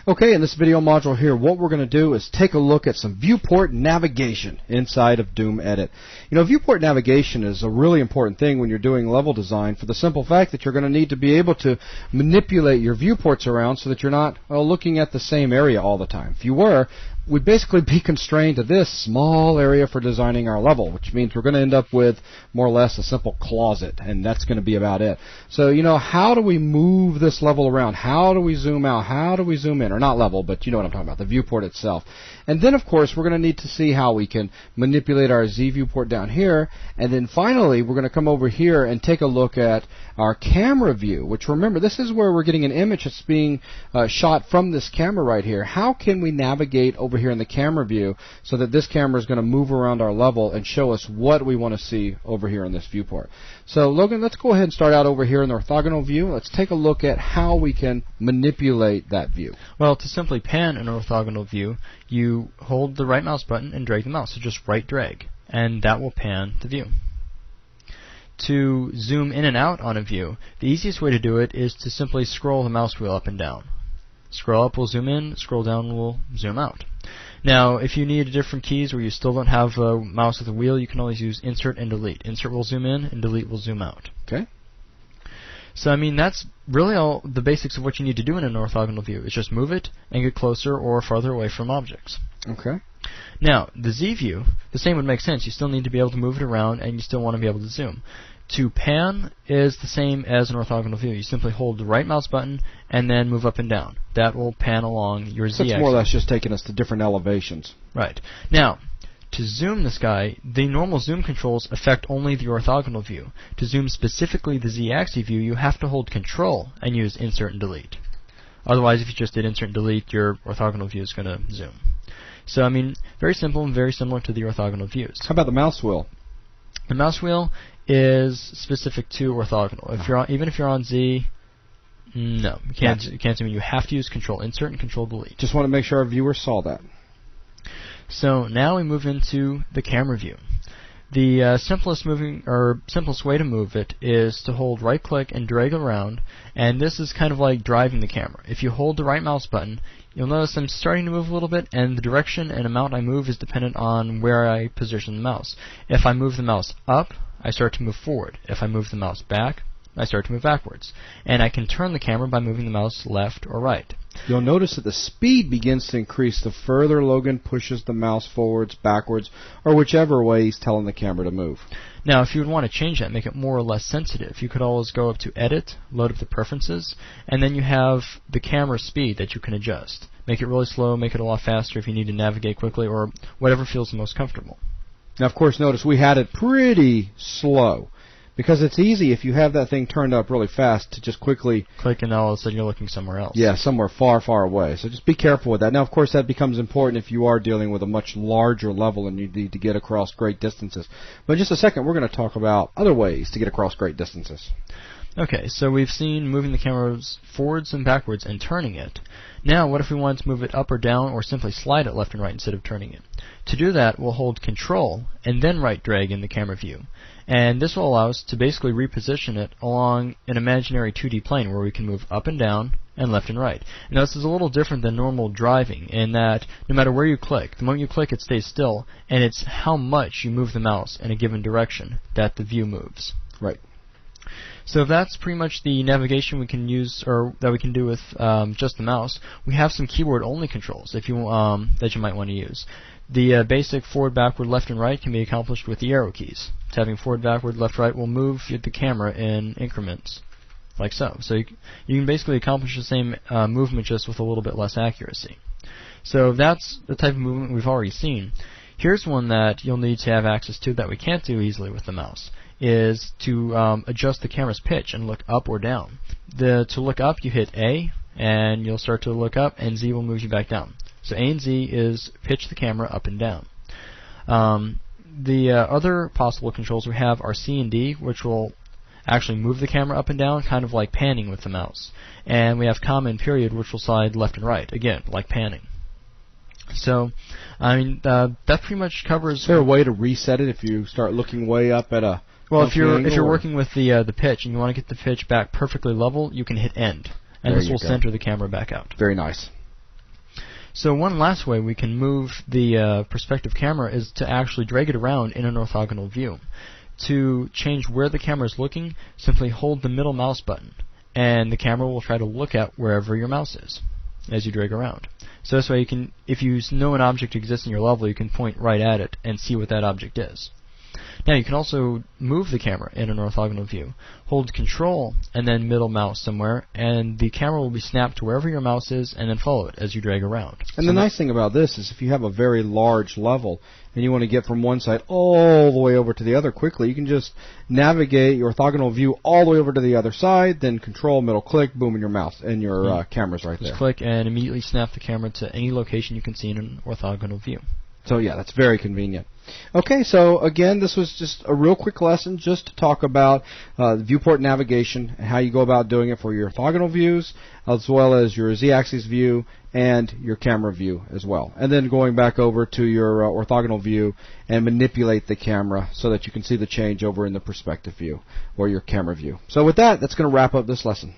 Okay, in this video module here, what we're going to do is take a look at some viewport navigation inside of Doom Edit. You know, viewport navigation is a really important thing when you're doing level design for the simple fact that you're going to need to be able to manipulate your viewports around so that you're not looking at the same area all the time. If you were, we'd basically be constrained to this small area for designing our level, which means we're going to end up with more or less a simple closet, and that's going to be about it. So, you know, how do we move this level around? How do we zoom out? How do we zoom in? Or not level, but you know what I'm talking about, the viewport itself. And then, of course, we're going to need to see how we can manipulate our Z viewport down here. And then finally, we're going to come over here and take a look at our camera view, which, remember, this is where we're getting an image that's being shot from this camera right here. How can we navigate over here in the camera view so that this camera is going to move around our level and show us what we want to see over here in this viewport? So, Logan, let's go ahead and start out over here in the orthogonal view. Let's take a look at how we can manipulate that view. Well, to simply pan an orthogonal view, you hold the right mouse button and drag the mouse. So just right drag, and that will pan the view. To zoom in and out on a view, the easiest way to do it is to simply scroll the mouse wheel up and down. Scroll up will zoom in, scroll down will zoom out. Now, if you need different keys or you still don't have a mouse with a wheel, you can always use Insert and Delete. Insert will zoom in and Delete will zoom out. Okay. So, I mean, that's really all the basics of what you need to do in an orthogonal view. It's just move it and get closer or farther away from objects. Okay. Now, the Z view, the same would make sense. You still need to be able to move it around and you still want to be able to zoom. To pan is the same as an orthogonal view. You simply hold the right mouse button and then move up and down. That will pan along your Z axis. It's more or less just taking us to different elevations. Right. Now, to zoom this guy, the normal zoom controls affect only the orthogonal view. To zoom specifically the Z-axis view, you have to hold Control and use Insert and Delete. Otherwise, if you just did Insert and Delete, your orthogonal view is going to zoom. So, I mean, very simple and very similar to the orthogonal views. How about the mouse wheel? The mouse wheel is specific to orthogonal. If you're on, even if you're on Z, no, you can't zoom in. You have to use Control Insert and Control Delete. Just want to make sure our viewers saw that. So now we move into the camera view. The simplest way to move it is to hold right click and drag around, and this is kind of like driving the camera. If you hold the right mouse button, you'll notice I'm starting to move a little bit, and the direction and amount I move is dependent on where I position the mouse. If I move the mouse up, I start to move forward. If I move the mouse back, I start to move backwards. And I can turn the camera by moving the mouse left or right. You'll notice that the speed begins to increase the further Logan pushes the mouse forwards, backwards, or whichever way he's telling the camera to move. Now, if you would want to change that, make it more or less sensitive, you could always go up to Edit, load up the preferences, and then you have the camera speed that you can adjust. Make it really slow, make it a lot faster if you need to navigate quickly, or whatever feels the most comfortable. Now, of course, notice we had it pretty slow, because it's easy if you have that thing turned up really fast to just quickly click and all of a sudden you're looking somewhere else. Yeah, somewhere far, far away. So just be careful with that. Now, of course, that becomes important if you are dealing with a much larger level and you need to get across great distances. But in just a second, we're going to talk about other ways to get across great distances. Okay, so we've seen moving the cameras forwards and backwards and turning it. Now, what if we wanted to move it up or down or simply slide it left and right instead of turning it? To do that, we'll hold Control and then right drag in the camera view. And this will allow us to basically reposition it along an imaginary 2D plane where we can move up and down and left and right. Now, this is a little different than normal driving in that no matter where you click, the moment you click it stays still, and it's how much you move the mouse in a given direction that the view moves. Right. So that's pretty much the navigation we can use, or that we can do with just the mouse. We have some keyboard-only controls if you that you might want to use. The basic forward, backward, left, and right can be accomplished with the arrow keys. Tapping forward, backward, left, right will move the camera in increments, like so. So you can basically accomplish the same movement just with a little bit less accuracy. So that's the type of movement we've already seen. Here's one that you'll need to have access to that we can't do easily with the mouse, is to adjust the camera's pitch and look up or down. To look up, you hit A, and you'll start to look up, and Z will move you back down. So A and Z is pitch the camera up and down. The other possible controls we have are C and D, which will actually move the camera up and down, kind of like panning with the mouse. And we have comma and period, which will slide left and right, again, like panning. So, I mean, that pretty much covers. Is there a way to reset it if you start looking way up at a? Well, if you're working with the pitch and you want to get the pitch back perfectly level, you can hit End, and this will center the camera back out. Very nice. So one last way we can move the perspective camera is to actually drag it around in an orthogonal view. To change where the camera is looking, simply hold the middle mouse button, and the camera will try to look at wherever your mouse is as you drag around. So this way you can, if you know an object exists in your level, you can point right at it and see what that object is. Now you can also move the camera in an orthogonal view. Hold Control and then middle mouse somewhere, and the camera will be snapped to wherever your mouse is, and then follow it as you drag around. And the nice thing about this is if you have a very large level and you want to get from one side all the way over to the other quickly, you can just navigate your orthogonal view all the way over to the other side, then Control, middle click, boom, and your mouse and your camera's right there. Just click and immediately snap the camera to any location you can see in an orthogonal view. So yeah, that's very convenient. Okay, so again, this was just a real quick lesson just to talk about viewport navigation and how you go about doing it for your orthogonal views, as well as your z-axis view and your camera view as well. And then going back over to your orthogonal view and manipulate the camera so that you can see the change over in the perspective view or your camera view. So with that, that's going to wrap up this lesson.